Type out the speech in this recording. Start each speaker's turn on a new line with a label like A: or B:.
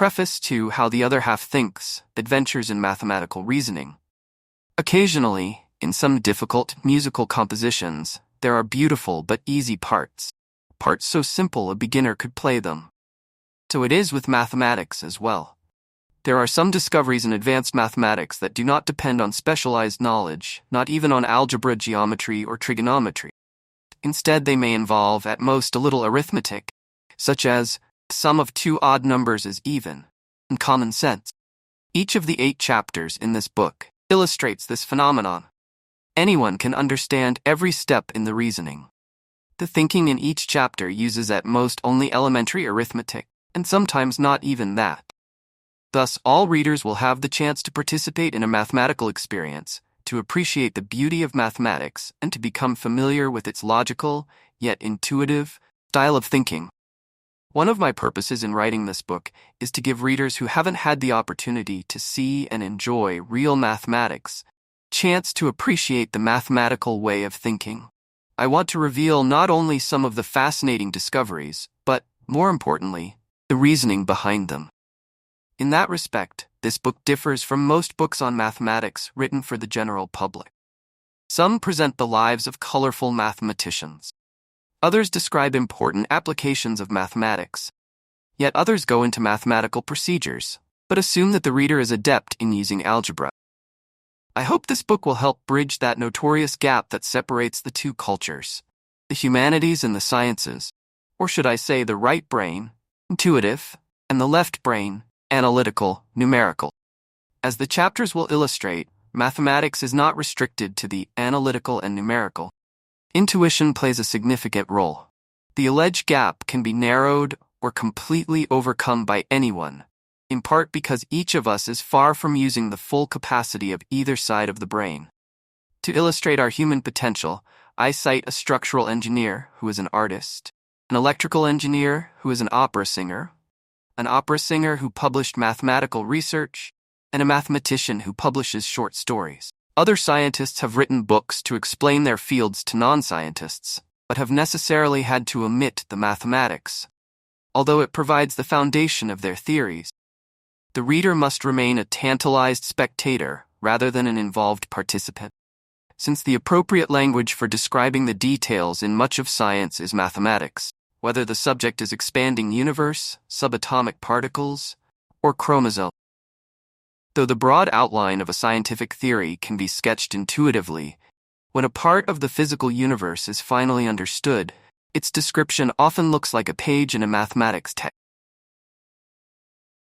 A: preface to How the Other Half Thinks, Adventures in Mathematical Reasoning. Occasionally, in some difficult musical compositions, there are beautiful but easy parts so simple a beginner could play them. So it is with mathematics as well. There are some discoveries in advanced mathematics that do not depend on specialized knowledge, not even on algebra, geometry, or trigonometry. Instead, they may involve at most a little arithmetic, such as sum of two odd numbers is even, and common sense. Each of the 8 chapters in this book illustrates this phenomenon. Anyone can understand every step in the reasoning. The thinking in each chapter uses at most only elementary arithmetic, and sometimes not even that. Thus, all readers will have the chance to participate in a mathematical experience, to appreciate the beauty of mathematics, and to become familiar with its logical, yet intuitive, style of thinking. One of my purposes in writing this book is to give readers who haven't had the opportunity to see and enjoy real mathematics a chance to appreciate the mathematical way of thinking. I want to reveal not only some of the fascinating discoveries, but, more importantly, the reasoning behind them. In that respect, this book differs from most books on mathematics written for the general public. Some present the lives of colorful mathematicians. Others describe important applications of mathematics. Yet others go into mathematical procedures, but assume that the reader is adept in using algebra. I hope this book will help bridge that notorious gap that separates the two cultures, the humanities and the sciences, or should I say the right brain, intuitive, and the left brain, analytical, numerical. As the chapters will illustrate, mathematics is not restricted to the analytical and numerical. Intuition plays a significant role. The alleged gap can be narrowed or completely overcome by anyone, in part because each of us is far from using the full capacity of either side of the brain. To illustrate our human potential, I cite a structural engineer who is an artist, an electrical engineer who is an opera singer who published mathematical research, and a mathematician who publishes short stories. Other scientists have written books to explain their fields to non-scientists, but have necessarily had to omit the mathematics, although it provides the foundation of their theories. The reader must remain a tantalized spectator rather than an involved participant. Since the appropriate language for describing the details in much of science is mathematics, whether the subject is expanding universe, subatomic particles, or chromosomes. Though the broad outline of a scientific theory can be sketched intuitively, when a part of the physical universe is finally understood, its description often looks like a page in a mathematics text.